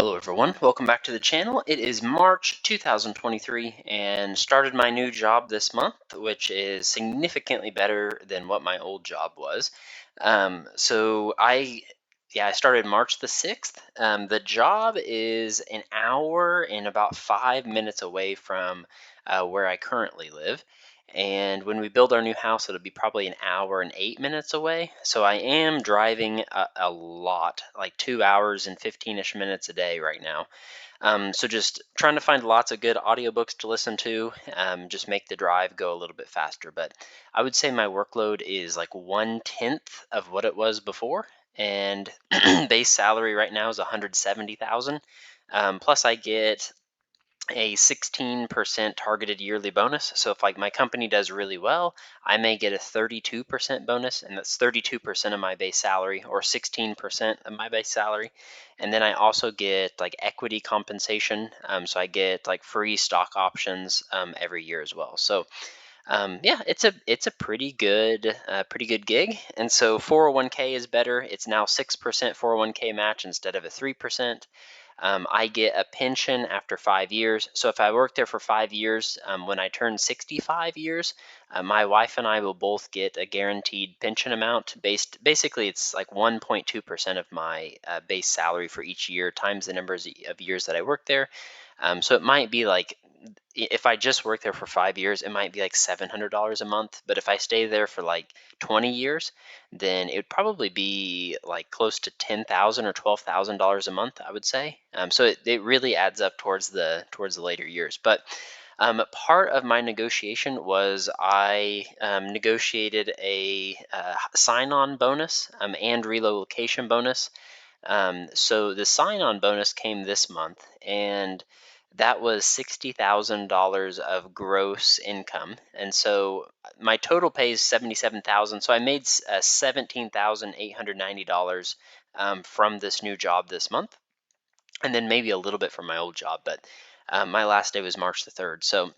Hello everyone, welcome back to the channel. It is March 2023 and started my new job this month, which is significantly better than what my old job was. I started March the 6th. The job is an hour and about 5 minutes away from where I currently live. And when we build our new house, it'll be probably an hour and 8 minutes away. So I am driving a lot, like 2 hours and 15-ish minutes a day right now. So just trying to find lots of good audiobooks to listen to, just make the drive go a little bit faster. But I would say my workload is like 1/10 of what it was before. And base salary right now is 170,000. Plus I get a 16% targeted yearly bonus. So if like my company does really well, I may get a 32% bonus, and that's 32% of my base salary or 16% of my base salary. And then I also get like equity compensation. So I get like free stock options every year as well. So yeah, it's a pretty good gig. And so 401k is better. It's now 6% 401k match instead of a 3%. I get a pension after 5 years. So if I work there for 5 years, when I turn 65 years, my wife and I will both get a guaranteed pension amount basically it's like 1.2% of my base salary for each year times the numbers of years that I work there. So it might be like, if I just work there for 5 years, it might be like $700 a month. But if I stay there for like 20 years, then it would probably be like close to $10,000 or $12,000 a month, I would say. So it really adds up towards the later years. But part of my negotiation was I negotiated a sign-on bonus and relocation bonus. So the sign-on bonus came this month, and that was $60,000 of gross income. And so my total pay is $77,000. So I made $17,890 from this new job this month, and then maybe a little bit from my old job. But my last day was March the 3rd. So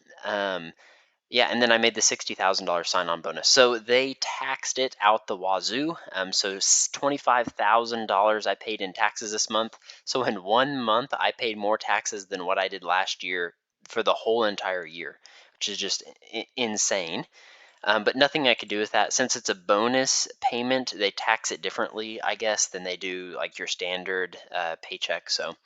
yeah, and then I made the $60,000 sign-on bonus. So they taxed it out the wazoo. So $25,000 I paid in taxes this month. So in 1 month, I paid more taxes than what I did last year for the whole entire year, which is just insane. But nothing I could do with that. Since it's a bonus payment, they tax it differently, I guess, than they do like your standard paycheck. So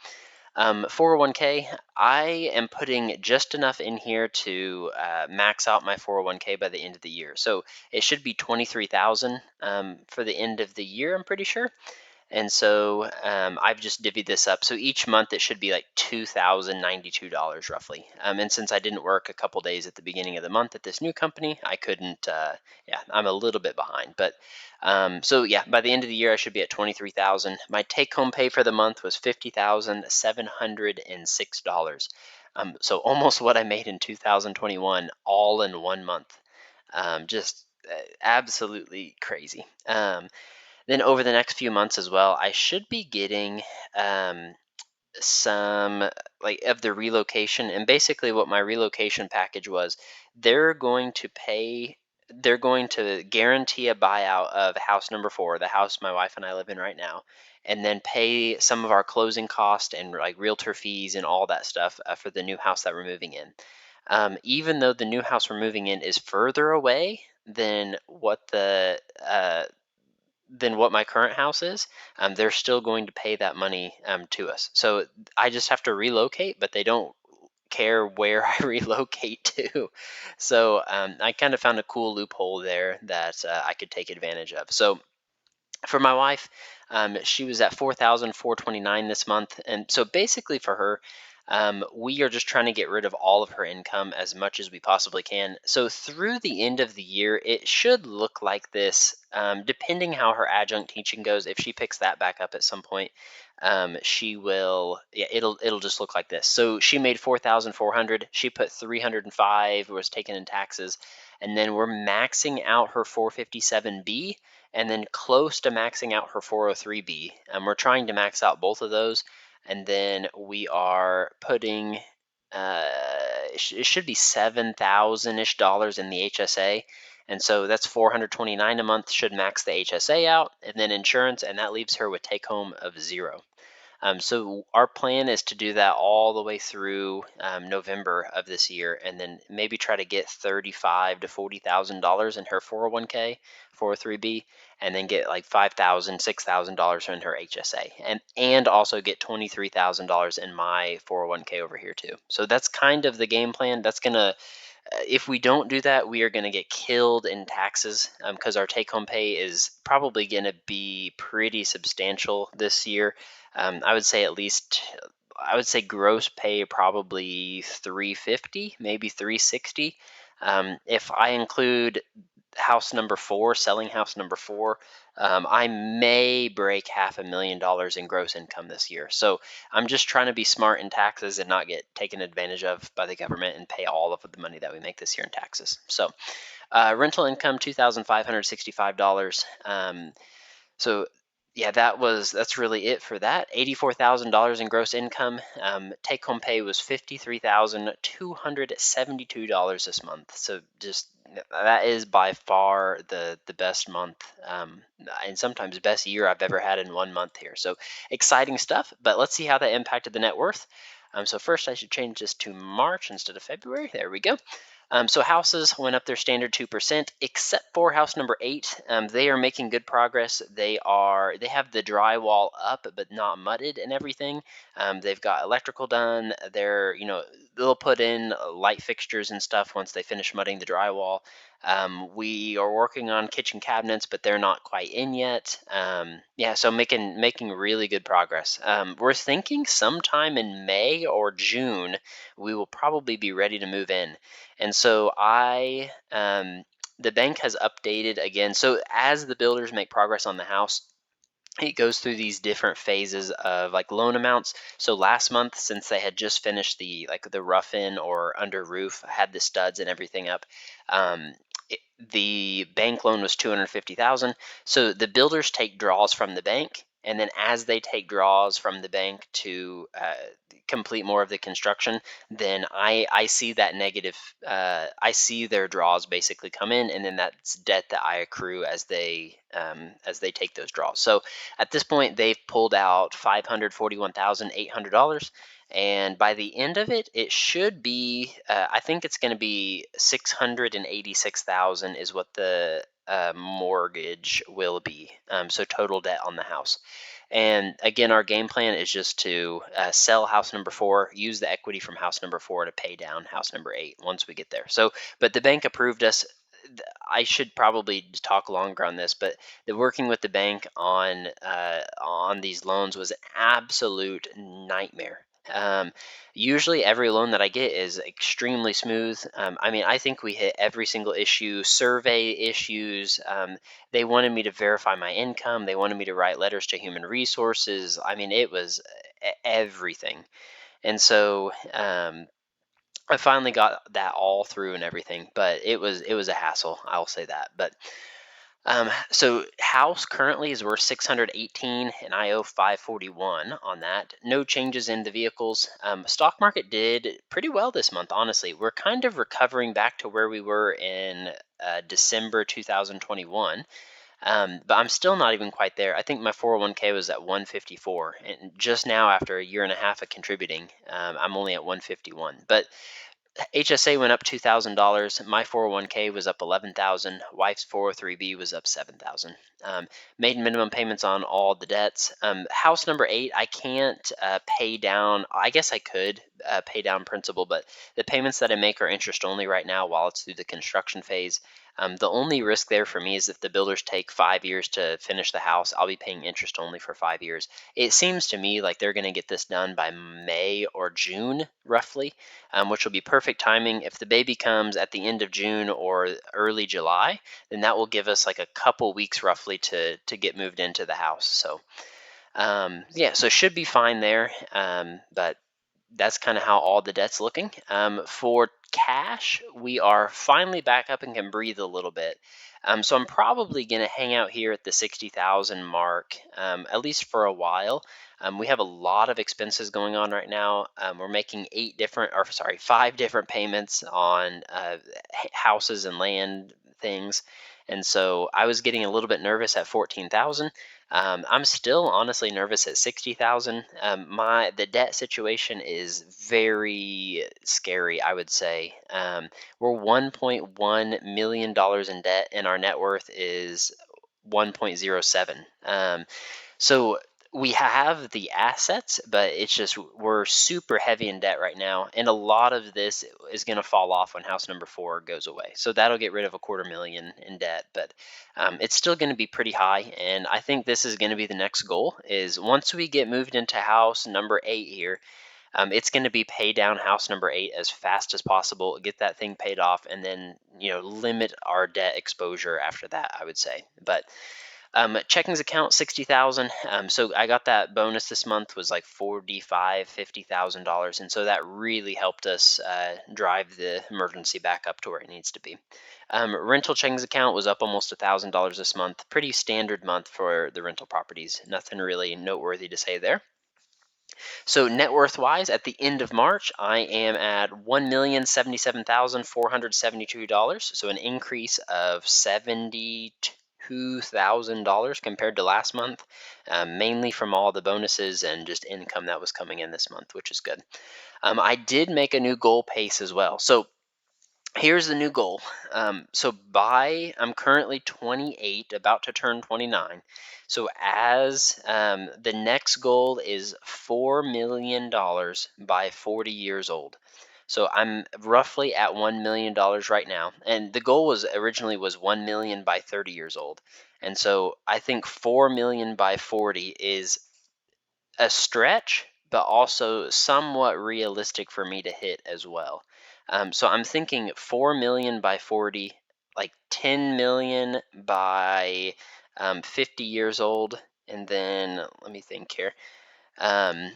401k, I am putting just enough in here to max out my 401k by the end of the year. So it should be 23,000 for the end of the year, I'm pretty sure. And so I've just divvied this up. So each month it should be like $2,092 roughly. And since I didn't work a couple days at the beginning of the month at this new company, I couldn't, yeah, I'm a little bit behind. But so yeah, by the end of the year, I should be at 23,000. My take home pay for the month was $50,706. So almost what I made in 2021 all in 1 month. Just absolutely crazy. Then over the next few months as well, I should be getting some like of the relocation. And basically what my relocation package was, they're going to pay, they're going to guarantee a buyout of house number 4, the house my wife and I live in right now, and then pay some of our closing costs and like realtor fees and all that stuff for the new house that we're moving in. Even though the new house we're moving in is further away than what my current house is, they're still going to pay that money to us. So I just have to relocate, but they don't care where I relocate to. So I kind of found a cool loophole there that I could take advantage of. So for my wife, she was at 4,429 this month, and so basically for her, we are just trying to get rid of all of her income as much as we possibly can. So through the end of the year, it should look like this, depending how her adjunct teaching goes. If she picks that back up at some point, she will. Yeah, it'll just look like this. So she made 4,400. She put 305 was taken in taxes, and then we're maxing out her 457B and then close to maxing out her 403B. We're trying to max out both of those, and then we are putting it should be $7,000-ish in the HSA, and so that's 429 a month should max the HSA out, and then insurance, and that leaves her with take home of 0. So our plan is to do that all the way through November of this year, and then maybe try to get $35 to $40,000 in her 401k, 403b, and then get like $5,000, $6,000 in her HSA, and also get $23,000 in my 401k over here too. So that's kind of the game plan. That's gonna If we don't do that, we are going to get killed in taxes because our take home pay is probably going to be pretty substantial this year. I would say at least, I would say gross pay probably 350, maybe 360. If I include house number four, selling house number four, I may break $500,000 in gross income this year. So I'm just trying to be smart in taxes and not get taken advantage of by the government and pay all of the money that we make this year in taxes. So rental income $2,565. So yeah, that's really it for that. $84,000 in gross income. Take home pay was $53,272 this month. So just that is by far the best month, and sometimes best year I've ever had in 1 month here. So exciting stuff. But let's see how that impacted the net worth. So first I should change this to March instead of February. There we go. So houses went up their standard 2%, except for house number 8. They are making good progress. They have the drywall up, but not mudded and everything. They've got electrical done. They'll put in light fixtures and stuff once they finish mudding the drywall. We are working on kitchen cabinets, but they're not quite in yet. Yeah, so making really good progress. We're thinking sometime in May or June we will probably be ready to move in. And so the bank has updated again. So as the builders make progress on the house, it goes through these different phases of like loan amounts. So last month, since they had just finished the rough in or under roof, had the studs and everything up, um, the bank loan was 250,000. So the builders take draws from the bank, and then as they take draws from the bank to complete more of the construction, then I see that negative. I see their draws basically come in, and then that's debt that I accrue as they take those draws. So at this point, they've pulled out $541,800, and by the end of it, it should be. I think it's going to be 686,000 is what the mortgage will be. So total debt on the house. And again, our game plan is just to sell house number 4, use the equity from house number 4 to pay down house number 8 once we get there. So, but the bank approved us. I should probably talk longer on this, but the working with the bank on these loans was an absolute nightmare. Usually, every loan that I get is extremely smooth. I mean, I think we hit every single issue, survey issues. They wanted me to verify my income. They wanted me to write letters to human resources. I mean, it was everything. And so I finally got that all through and everything, but it was a hassle. I'll say that. But so house currently is worth 618, and I owe 541 on that. No changes in the vehicles. Stock market did pretty well this month, honestly. We're kind of recovering back to where we were in December 2021. But I'm still not even quite there. I think my 401k was at 154, and just now, after a year and a half of contributing, I'm only at 151. But HSA went up $2,000. My 401k was up 11,000. Wife's 403b was up 7,000. Made minimum payments on all the debts. House number 8, I can't pay down. I guess I could pay down principal, but the payments that I make are interest only right now while it's through the construction phase. The only risk there for me is if the builders take 5 years to finish the house, I'll be paying interest only for 5 years. It seems to me like they're going to get this done by May or June, roughly, which will be perfect timing. If the baby comes at the end of June or early July, then that will give us like a couple weeks roughly to get moved into the house. So yeah, so should be fine there. But that's kind of how all the debt's looking. For cash, we are finally back up and can breathe a little bit. So I'm probably going to hang out here at the 60,000 mark, at least for a while. We have a lot of expenses going on right now. We're making 5 different payments on houses and land things. And so I was getting a little bit nervous at 14,000. I'm still honestly nervous at 60,000. The debt situation is very scary, I would say. We're $1.1 million in debt, and our net worth is 1.07. So we have the assets, but it's just we're super heavy in debt right now, and a lot of this is going to fall off when house number 4 goes away. So that'll get rid of a quarter million in debt, but it's still going to be pretty high. And I think this is going to be the next goal: is once we get moved into house number 8 here, it's going to be pay down house number 8 as fast as possible, get that thing paid off, and then limit our debt exposure after that, I would say. But checkings account 60,000. So I got that bonus this month was like 45, $50,000, and so that really helped us drive the emergency back up to where it needs to be. Rental checkings account was up almost $1,000 this month. Pretty standard month for the rental properties. Nothing really noteworthy to say there. So net worth wise, at the end of March, I am at $1,077,472. So an increase of $72,000 compared to last month, mainly from all the bonuses and just income that was coming in this month, which is good. I did make a new goal pace as well. So here's the new goal. I'm currently 28, about to turn 29. So as the next goal is $4 million by 40 years old. So I'm roughly at $1 million right now, and the goal was originally was 1 million by 30 years old. And so I think 4 million by 40 is a stretch, but also somewhat realistic for me to hit as well. So I'm thinking 4 million by 40, like 10 million by 50 years old, and then let me think here. Um,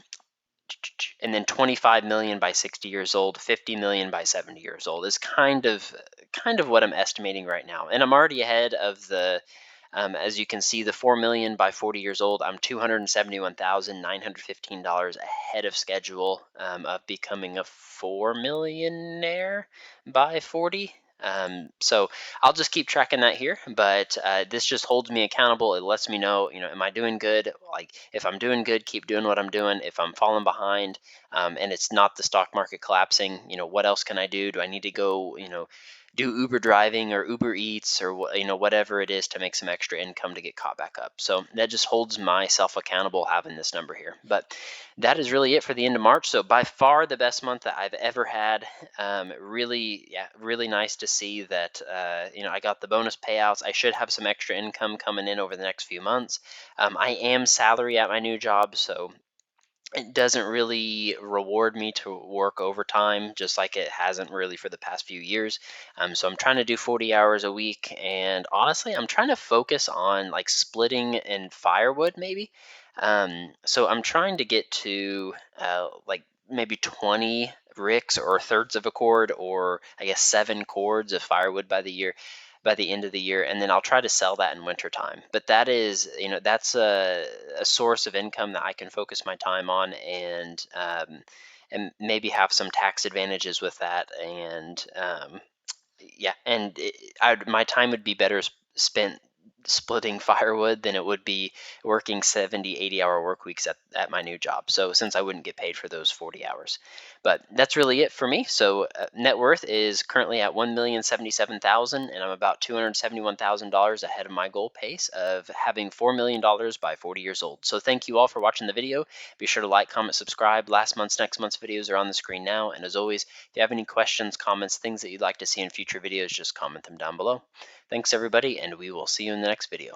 and then 25 million by 60 years old, 50 million by 70 years old is kind of what I'm estimating right now. And I'm already ahead of the as you can see, the 4 million by 40 years old, I'm $271,915 ahead of schedule of becoming a 4 millionaire by 40. So I'll just keep tracking that here, but this just holds me accountable. It lets me know, am I doing good? Like, if I'm doing good, keep doing what I'm doing. If I'm falling behind, and it's not the stock market collapsing, what else can I do? Do I need to go, do Uber driving or Uber Eats or whatever it is to make some extra income to get caught back up? So that just holds myself accountable having this number here. But that is really it for the end of March. So by far the best month that I've ever had. Really, yeah, really nice to see that. I got the bonus payouts. I should have some extra income coming in over the next few months. I am salary at my new job, so it doesn't really reward me to work overtime, just like it hasn't really for the past few years. So I'm trying to do 40 hours a week, and honestly, I'm trying to focus on like splitting and firewood maybe. So I'm trying to get to like maybe 20 ricks or thirds of a cord, or I guess 7 cords of firewood by the end of the year, and then I'll try to sell that in wintertime. But that is, that's a source of income that I can focus my time on, and maybe have some tax advantages with that. And yeah, and my time would be better spent splitting firewood than it would be working 70, 80-hour work weeks at my new job. So since I wouldn't get paid for those 40 hours. But that's really it for me. So net worth is currently at 1,077,000, and I'm about $271,000 ahead of my goal pace of having $4 million by 40 years old. So thank you all for watching the video. Be sure to like, comment, subscribe. Last month's, next month's videos are on the screen now. And as always, if you have any questions, comments, things that you'd like to see in future videos, just comment them down below. Thanks everybody, and we will see you in the next video.